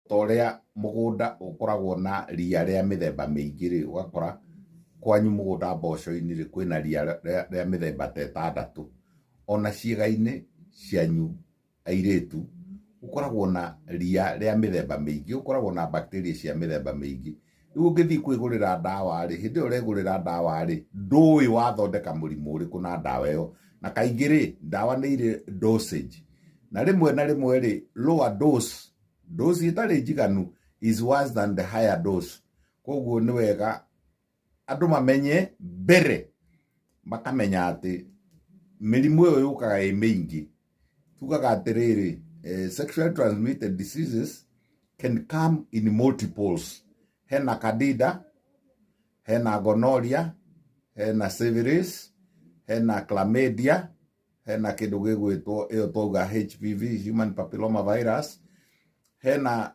toria mugunda ukoragwo na ria ria mithemba mingi ri ugakora kwanyu mugunda mboco-ini ri kwina ria ria mithemba ta 6 ona ciega-ini cianyu airitu ukoragwo na ria ria mithemba mingi ukoragwo na bacteria cia mithemba mingi riu ungithi kwigurira ndawa ri hindi uregurira ndawa ri ndui wathondeka murimu uriku na ndawa iyo na kaingi ri ndawa ni iri dosage na rimwe ri lower dose itari njiganu is worse than the higher dose koguo ni wega andu mamenye mbere makamenya ati mirimu iyo yukaga i mingi tugaga atiriri sexually transmitted diseases can come in multiples hena candida hena gonorrhea hena syphilis hena chlamydia hena kindu gigwitwo iyo toga HPV human papilloma virus hena